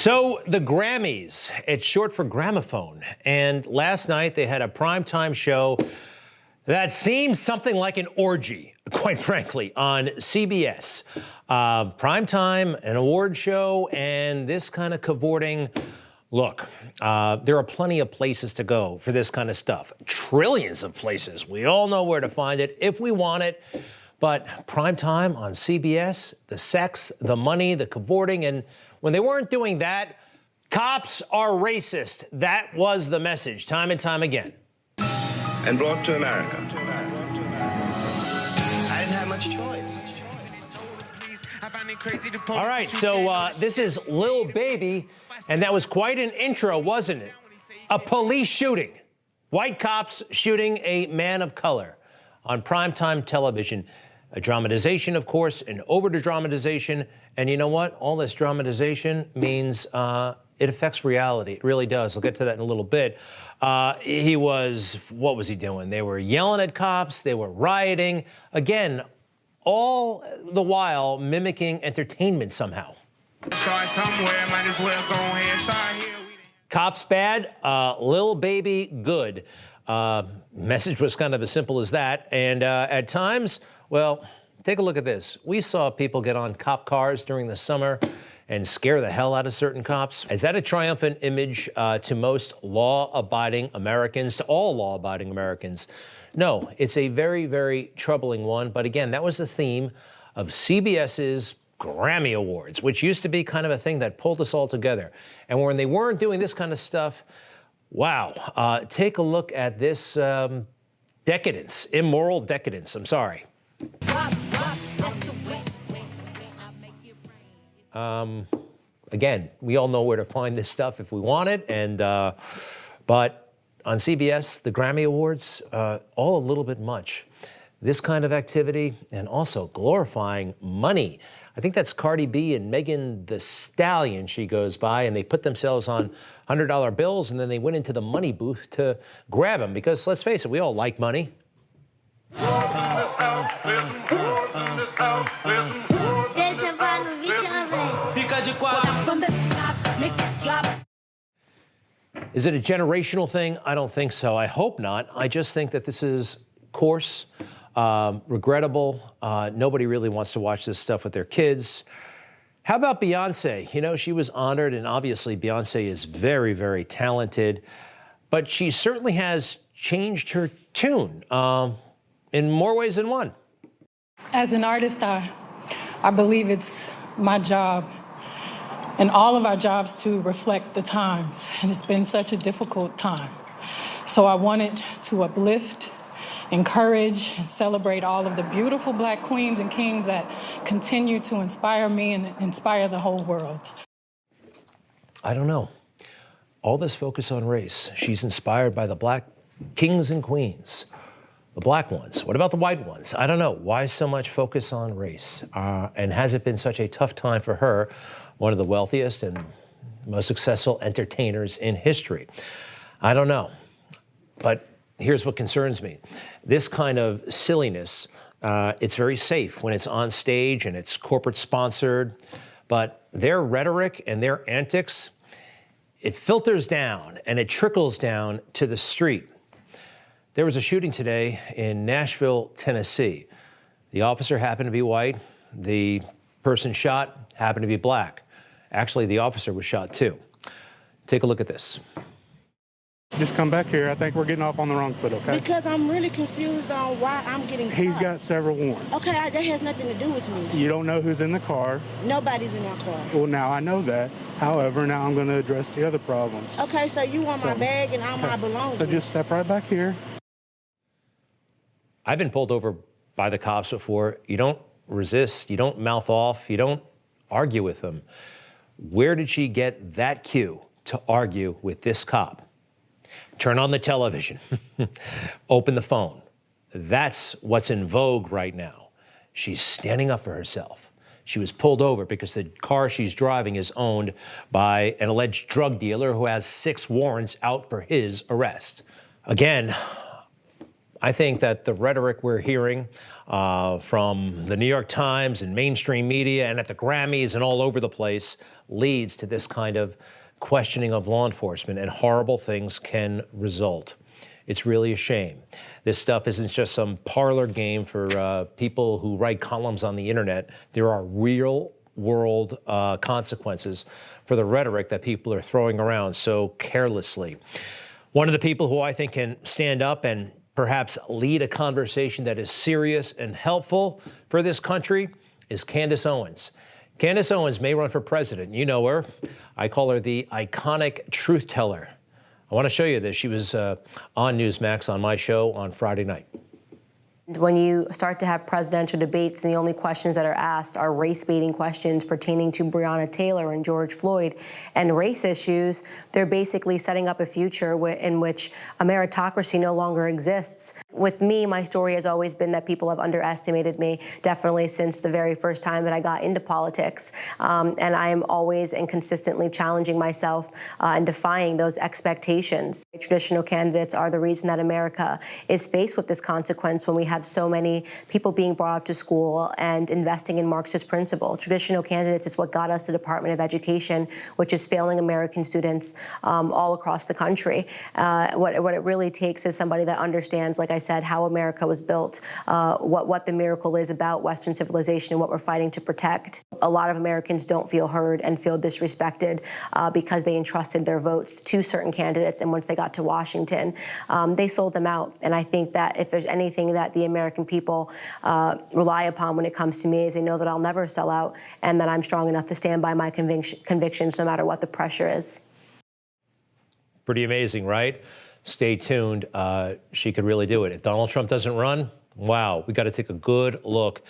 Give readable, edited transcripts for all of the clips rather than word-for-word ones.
So the Grammys, it's short for gramophone. And last night they had a primetime show that seemed something like an orgy, quite frankly, on CBS. Primetime, an award show, and this kind of cavorting. Look, there are plenty of places to go for this kind of stuff. Trillions of places. We all know where to find it if we want it. But primetime on CBS, the sex, the money, the cavorting, and when they weren't doing that, cops are racist. That was the message, time and time again. And brought to America. I didn't have much choice. All right, so this is Lil Baby, and that was quite an intro, wasn't it? A police shooting. White cops shooting a man of color on primetime television. A dramatization, of course, an over-dramatization. And you know what? All this dramatization means it affects reality. It really does. I'll get to that in a little bit. What was he doing? They were yelling at cops. They were rioting. Again, all the while mimicking entertainment somehow. Start somewhere, might as well go ahead, start here. Cops bad, Lil Baby good. Message was kind of as simple as that. And at times, well, take a look at this. We saw people get on cop cars during the summer and scare the hell out of certain cops. Is that a triumphant image to most law-abiding Americans, to all law-abiding Americans? No, it's a very, very troubling one. But again, that was the theme of CBS's Grammy Awards, which used to be kind of a thing that pulled us all together. And when they weren't doing this kind of stuff, wow, take a look at this decadence, immoral decadence, I'm sorry. Again, we all know where to find this stuff if we want it, and but on CBS, the Grammy Awards, all a little bit much. This kind of activity, and also glorifying money. I think that's Cardi B and Megan Thee Stallion, she goes by, and they put themselves on $100 bills, and then they went into the money booth to grab them, because let's face it, we all like money. Is it a generational thing? I don't think so. I hope not. I just think that this is coarse, regrettable. Nobody really wants to watch this stuff with their kids. How about Beyonce? You know, she was honored, and obviously Beyonce is very, very talented, but she certainly has changed her tune in more ways than one. As an artist, I believe it's my job and all of our jobs to reflect the times, and it's been such a difficult time. So I wanted to uplift, encourage, and celebrate all of the beautiful Black queens and kings that continue to inspire me and inspire the whole world. I don't know. All this focus on race, she's inspired by the Black kings and queens, the Black ones. What about the white ones? I don't know. Why so much focus on race? And has it been such a tough time for her, one of the wealthiest and most successful entertainers in history? I don't know. But here's what concerns me. This kind of silliness, it's very safe when it's on stage and it's corporate sponsored, but their rhetoric and their antics, it filters down and it trickles down to the street. There was a shooting today in Nashville, Tennessee. The officer happened to be white. The person shot happened to be Black. Actually, the officer was shot too. Take a look at this. Just come back here. I think we're getting off on the wrong foot, okay? Because I'm really confused on why I'm getting stopped. He's got several warrants. Okay, that has nothing to do with me. You don't know who's in the car. Nobody's in my car. Well, now I know that. However, now I'm going to address the other problems. Okay, so you want my bag and all my belongings. So just step right back here. I've been pulled over by the cops before. You don't resist. You don't mouth off. You don't argue with them. Where did she get that cue to argue with this cop? Turn on the television. Open the phone. That's what's in vogue right now. She's standing up for herself. She was pulled over because the car she's driving is owned by an alleged drug dealer who has 6 warrants out for his arrest. Again, I think that the rhetoric we're hearing from the New York Times and mainstream media and at the Grammys and all over the place leads to this kind of questioning of law enforcement, and horrible things can result. It's really a shame. This stuff isn't just some parlor game for people who write columns on the internet. There are real world consequences for the rhetoric that people are throwing around so carelessly. One of the people who I think can stand up and perhaps lead a conversation that is serious and helpful for this country is Candace Owens. Candace Owens may run for president. You know her. I call her the iconic truth teller. I want to show you this. She was on Newsmax on my show on Friday night. When you start to have presidential debates and the only questions that are asked are race-baiting questions pertaining to Breonna Taylor and George Floyd and race issues, they're basically setting up a future in which a meritocracy no longer exists. With me, my story has always been that people have underestimated me, definitely since the very first time that I got into politics. And I am always and consistently challenging myself and defying those expectations. Traditional candidates are the reason that America is faced with this consequence when we have so many people being brought up to school and investing in Marxist principle. Traditional candidates is what got us the Department of Education, which is failing American students all across the country. What it really takes is somebody that understands, like I said, how America was built, what the miracle is about Western civilization and what we're fighting to protect. A lot of Americans don't feel heard and feel disrespected because they entrusted their votes to certain candidates, and once they got to Washington, they sold them out. And I think that if there's anything that the American people rely upon when it comes to me is they know that I'll never sell out and that I'm strong enough to stand by my convictions no matter what the pressure is. Pretty amazing, right? Stay tuned. She could really do it. If Donald Trump doesn't run, wow, we got to take a good look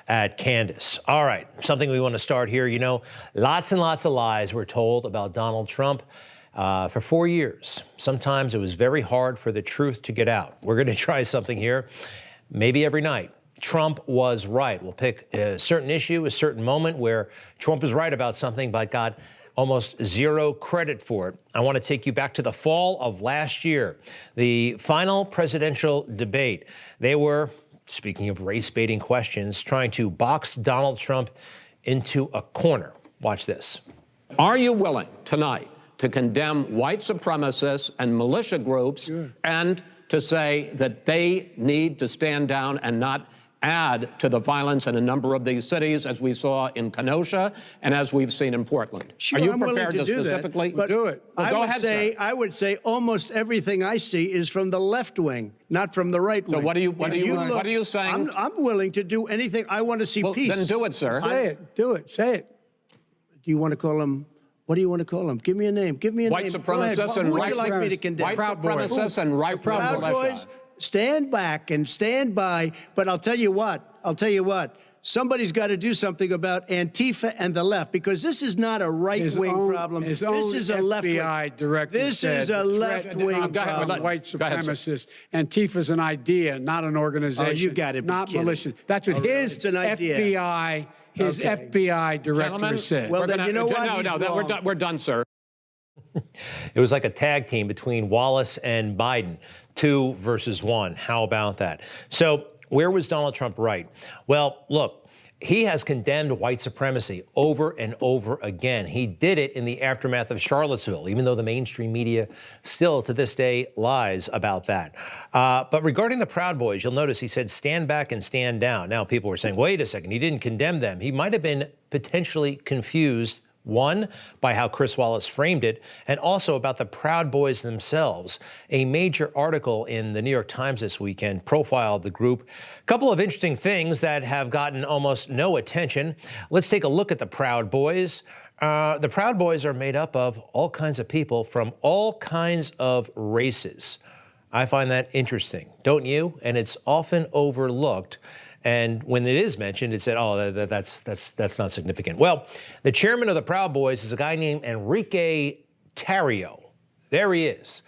at Candace. All right, something we want to start here. You know, lots and lots of lies were told about Donald Trump for 4 years. Sometimes it was very hard for the truth to get out. We're going to try something here. Maybe every night. Trump was right. We'll pick a certain issue, a certain moment where Trump was right about something but got almost zero credit for it. I want to take you back to the fall of last year, the final presidential debate. They were, speaking of race-baiting questions, trying to box Donald Trump into a corner. Watch this. Are you willing tonight to condemn white supremacists and militia groups and to say that they need to stand down and not add to the violence in a number of these cities, as we saw in Kenosha and as we've seen in Portland? Sure, are you I'm prepared willing to do specifically that, do it? Well, go ahead, sir. I would say almost everything I see is from the left wing, not from the right wing. So what are you saying? I'm willing to do anything. I want to see peace. Then do it, sir. Say it. Do it. Say it. Do you want to call him? What do you want to call them? Give me a name. Give me a white name. Supremacists and white like me to condemn? White supremacists and right Proud Boys. Stand back and stand by. But I'll tell you what. Somebody's got to do something about Antifa and the left, because this is not a right-wing problem. This is a left-wing. FBI director This is a left-wing problem. White supremacist. Antifa's an idea, not an organization. Oh, you got to be not kidding. militia. That's what his FBI, FBI director said. Well, then you know what? No, we're done, sir. It was like a tag team between Wallace and Biden, 2 versus 1. How about that? So where was Donald Trump right? Well, look, he has condemned white supremacy over and over again. He did it in the aftermath of Charlottesville, even though the mainstream media still to this day lies about that. But regarding the Proud Boys, you'll notice he said stand back and stand down. Now people were saying, wait a second, he didn't condemn them. He might have been potentially confused, one, by how Chris Wallace framed it, and also about the Proud Boys themselves. A major article in the New York Times this weekend profiled the group. A couple of interesting things that have gotten almost no attention. Let's take a look at the Proud Boys. The Proud Boys are made up of all kinds of people from all kinds of races. I find that interesting, don't you? And it's often overlooked. And when it is mentioned, it's said, oh, that's not significant. Well, the chairman of the Proud Boys is a guy named Enrique Tarrio. There he is.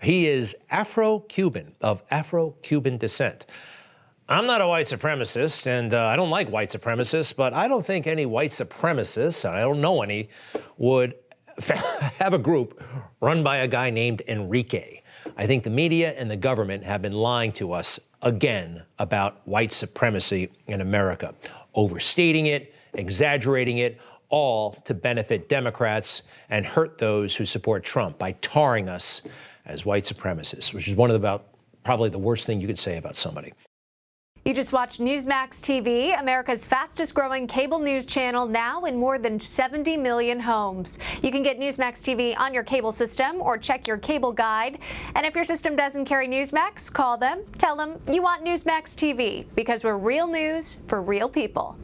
He is Afro-Cuban, of Afro-Cuban descent. I'm not a white supremacist, and I don't like white supremacists, but I don't think any white supremacists, I don't know any, would have a group run by a guy named Enrique. I think the media and the government have been lying to us again about white supremacy in America, overstating it, exaggerating it, all to benefit Democrats and hurt those who support Trump by tarring us as white supremacists, which is probably the worst thing you could say about somebody. You just watched Newsmax TV, America's fastest growing cable news channel, now in more than 70 million homes. You can get Newsmax TV on your cable system or check your cable guide. And if your system doesn't carry Newsmax, call them, tell them you want Newsmax TV, because we're real news for real people.